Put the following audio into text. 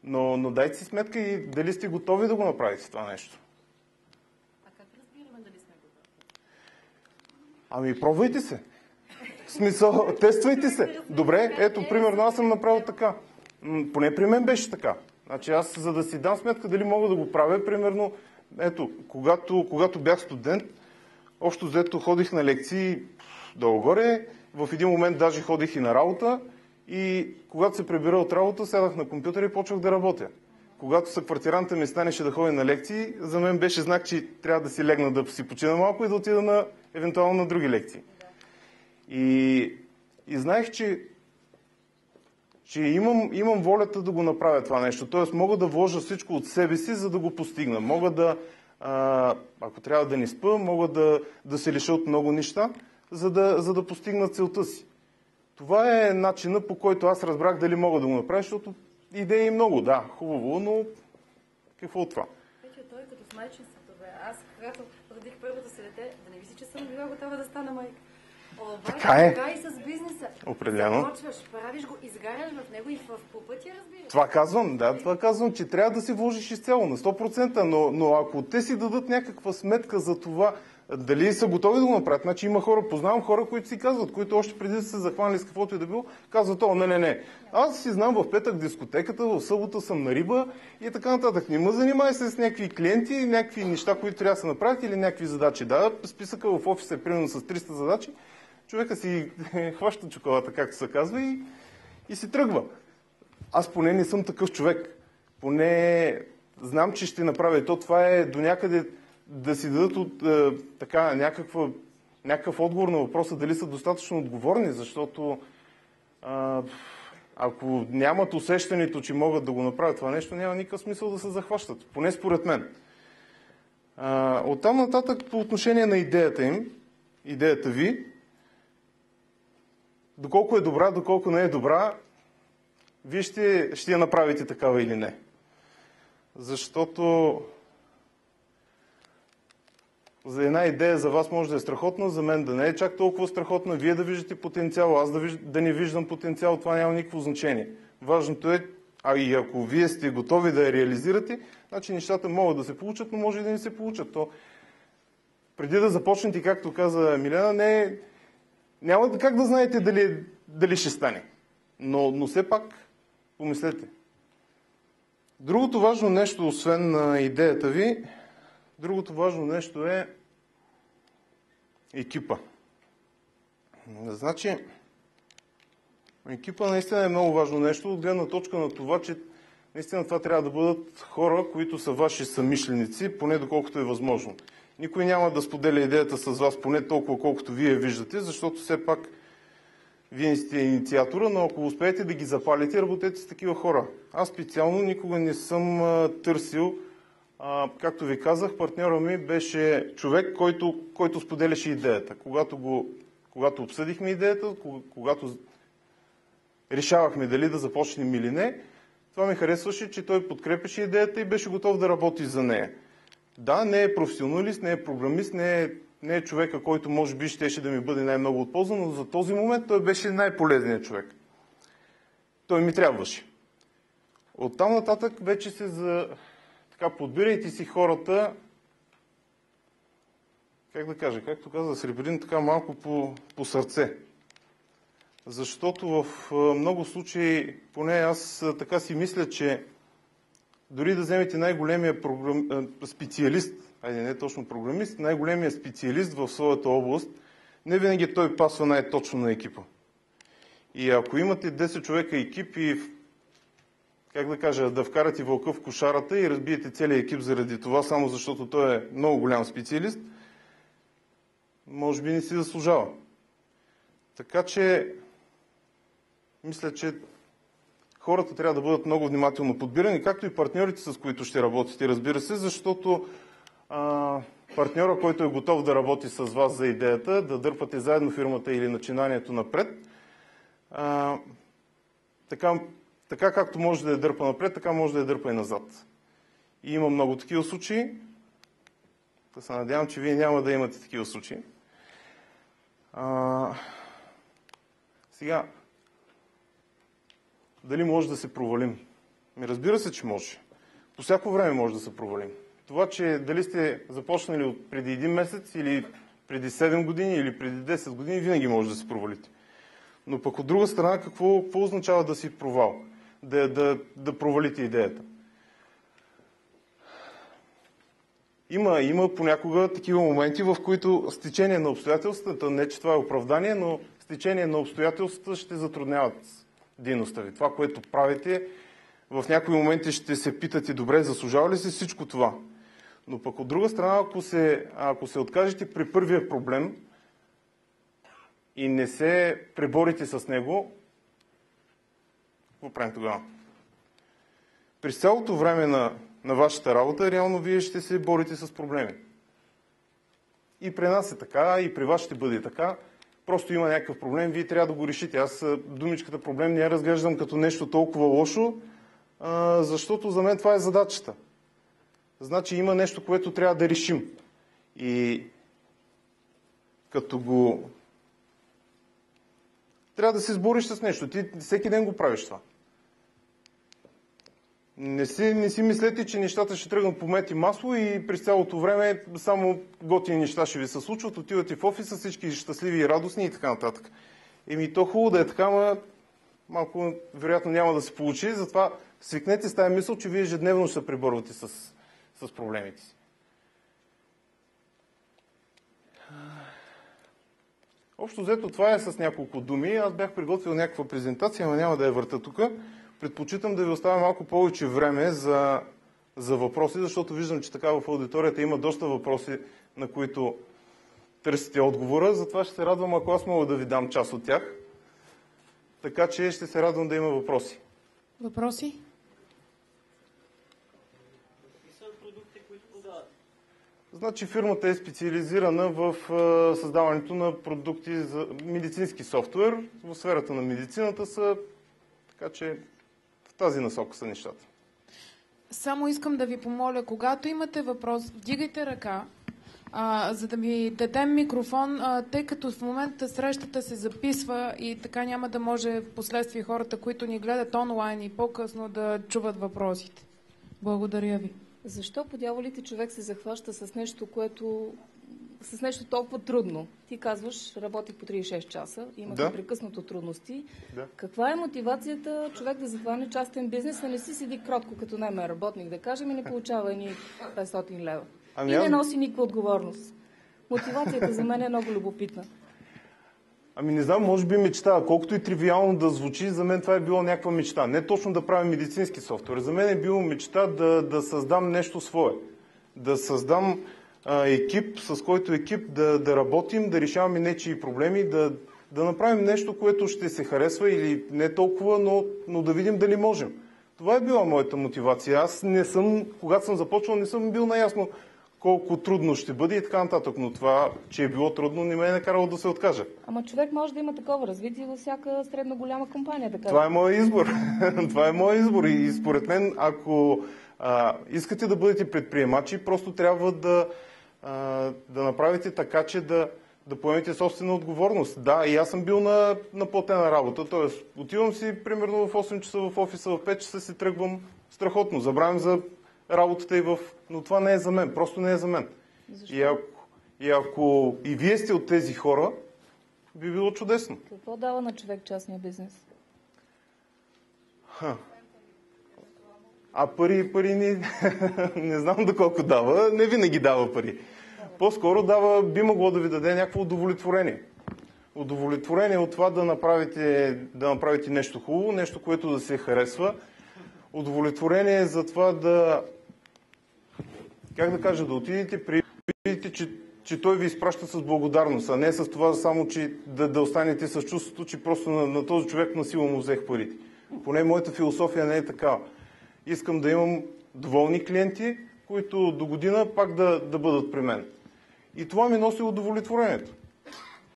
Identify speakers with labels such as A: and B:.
A: Но дайте си сметка и дали сте готови да го направите това нещо.
B: А как разбираме дали сме готови?
A: Ами пробвайте се. В смисъл, тествайте се. Добре, ето, примерно, аз съм направил така. Поне при мен беше така. Значи аз, за да си дам сметка дали мога да го правя, примерно, ето, когато бях студент, общо взето ходих на лекции долу-горе, в един момент даже ходих и на работа и когато се прибира от работа, сядах на компютъра и почвах да работя. Когато съквартиранта ми станеше да ходи на лекции, за мен беше знак, че трябва да си легна да си почина малко и да отида евентуално на други лекции. И знаех, че имам волята да го направя това нещо. Тоест мога да вложа всичко от себе си, за да го постигна. Мога да, ако трябва да не спа, мога да се лиша от много неща, за да постигна целта си. Това е начинът, по който аз разбрах дали мога да го направя, защото идеи много, да, хубаво, но какво от това?
B: Вече той е като с майчинството, бе. Аз, когато родих първото си дете, да не мисли, че съм била готова да стана майка.
A: Така е.
B: Така и с бизнеса.
A: Определено.
B: Започваш, правиш го, изгаряш в него и по пътя разбираш.
A: Това казвам, че трябва да си вложиш изцяло на 100%, но ако те си дадат някаква сметка за това, дали са готови да го направят, значи има хора, познавам хора, които си казват, които още преди да се захванали с каквото и да било, казват, не. Аз си знам в петък дискотеката, в събота съм на риба и така нататък. Не ме занимай се с някакви клиенти, някакви неща, които трябва да се направят или някакви задачи. Да, списъка в офиса е примерно с 300 задачи, човека си хваща чоколата, както се казва, и си тръгва. Аз поне не съм такъв човек. Поне знам, че ще направя и то. Това е до някъде да си дадат някакъв отговор на въпроса дали са достатъчно отговорни, защото ако нямат усещането, че могат да го направят това нещо, няма никакъв смисъл да се захващат. Поне според мен. Оттам нататък по отношение на идеята ви, доколко е добра, доколко не е добра, вие ще я направите такава или не. Защото за една идея за вас може да е страхотна, за мен да не е чак толкова страхотна, вие да виждате потенциал, аз да не виждам потенциал, това няма никакво значение. Важното е, и ако вие сте готови да я реализирате, значи нещата могат да се получат, но може и да не се получат. То, преди да започнете, както каза Милена, няма как да знаете дали ще стане. Но все пак помислете. Другото важно нещо, освен на идеята ви, другото важно нещо е екипа. Значи, екипа наистина е много важно нещо, от гледна точка на това, че наистина това трябва да бъдат хора, които са ваши съмишленици, поне доколкото е възможно. Никой няма да споделя идеята с вас поне толкова, колкото вие виждате, защото все пак вие сте инициатора, но ако успеете да ги запалите, работете с такива хора. Аз специално никога не съм търсил, както ви казах, партньора ми беше човек, който споделяше идеята. Когато обсъдихме идеята, когато решавахме дали да започнем или не, това ми харесваше, че той подкрепеше идеята и беше готов да работи за нея. Да, не е професионалист, не е програмист, не е човека, който може би щеше да ми бъде най-много от полза, но за този момент той беше най-полезният човек. Той ми трябваше. Оттам нататък вече подбирайте си хората, както каза Сребрин, така малко по сърце. Защото в много случаи, поне аз така си мисля, че дори да вземете най-големия специалист, не точно програмист, най-големия специалист в своята област, не винаги той пасва най-точно на екипа. И ако имате 10 човека екип и да вкарате вълка в кошарата и разбиете целият екип заради това, само защото той е много голям специалист, може би не си заслужава. Така че, мисля, че хората трябва да бъдат много внимателно подбирани, както и партньорите, с които ще работите, разбира се, защото партньора, който е готов да работи с вас за идеята, да дърпате заедно фирмата или начинанието напред, така както може да я дърпа напред, така може да я дърпа и назад. И има много такива случаи. Да се надявам, че вие няма да имате такива случаи. Сега, дали може да се провалим? Разбира се, че може. По всяко време може да се провалим. Това, че дали сте започнали от преди 1 месец или преди 7 години или преди 10 години, винаги може да се провалите. Но пък от друга страна, какво означава да си провал? Да провалите идеята. Има понякога такива моменти, в които с течение на обстоятелствата, не че това е оправдание, но с течение на обстоятелствата ще затрудняват дейността ви. Това, което правите, в някои моменти ще се питате, добре, заслужава ли се всичко това? Но пък от друга страна, ако се откажете при първия проблем и не се преборите с него, какво правим тогава? През цялото време на вашата работа, реално вие ще се борите с проблеми. И при нас е така, и при вас ще бъде така. Просто има някакъв проблем, вие трябва да го решите. Аз думичката проблем не я разглеждам като нещо толкова лошо, защото за мен това е задачата. Значи има нещо, което трябва да решим. И като го... Трябва да се сбориш с нещо. Ти всеки ден го правиш това. Не си мислете, че нещата ще тръгнат по мед и масло и през цялото време само готини неща ще ви се случват, отивате в офиса, всички щастливи и радостни и така нататък. То хубаво да е така, но малко вероятно няма да се получи, затова свикнете с тази мисъл, че вие ежедневно ще се преборвате с проблемите си. Общо взето това е с няколко думи. Аз бях приготвил някаква презентация, но няма да я върта тук. Предпочитам да ви оставя малко повече време за въпроси, защото виждам, че така в аудиторията има доста въпроси, на които търсите отговора. Затова ще се радвам, ако аз мога да ви дам част от тях. Така че ще се радвам да има въпроси.
C: Въпроси?
D: Какви са продукти, които продават?
A: Значи фирмата е специализирана в създаването на продукти за медицински софтуер. В сферата на медицината са, така че в тази насока са нещата.
C: Само искам да ви помоля, когато имате въпрос, вдигайте ръка, за да ви дадем микрофон, тъй като в момента срещата се записва и така няма да може в последствие хората, които ни гледат онлайн и по-късно да чуват въпросите. Благодаря ви.
B: Защо по дяволите човек се захваща с нещо, с нещо толкова трудно? Ти казваш, работих по 36 часа, имах непрекъснато трудности.
A: Да.
B: Каква е мотивацията човек да захване частен бизнес, а не си седи кротко като наемен работник, да кажем, и не получава ни 500 лева? И не носи никаква отговорност. Мотивацията за мен е много любопитна.
A: Не знам, може би мечта. Колкото и тривиално да звучи, за мен това е било някаква мечта. Не точно да правя медицински софтуер. За мен е било мечта да създам нещо свое. Да създам екип, с който да работим, да решаваме нечии проблеми, да направим нещо, което ще се харесва или не толкова, но да видим дали можем. Това е била моята мотивация. Аз когато съм започвал, не съм бил наясно колко трудно ще бъде и така нататък. Но това, че е било трудно, не ме е накарало да се откажа.
B: Ама човек може да има такова развитие във всяка средно голяма компания. Така.
A: Това е моят избор. Това е моят избор. И според мен, ако искате да бъдете предприемачи, просто трябва да направите така, че да поемете собствена отговорност. Да, и аз съм бил на платена работа. Тоест, отивам си примерно в 8 часа в офиса, в 5 часа си тръгвам страхотно. Забравям за работата но това не е за мен. Просто не е за мен.
B: Защо?
A: И ако и вие сте от тези хора, би било чудесно.
B: Какво дава на човек частния бизнес?
A: Пари не знам доколко дава. Не винаги дава пари. По-скоро би могло да ви даде някакво удовлетворение. Удовлетворение от това да направите нещо хубаво, нещо, което да се харесва. Удовлетворение за това да отидете при видите, че той ви изпраща с благодарност, а не с това само, че да останете с чувството, че просто на този човек насила му взех парите. Поне моята философия не е такава. Искам да имам доволни клиенти, които до година пак да бъдат при мен. И това ми носи удовлетворението.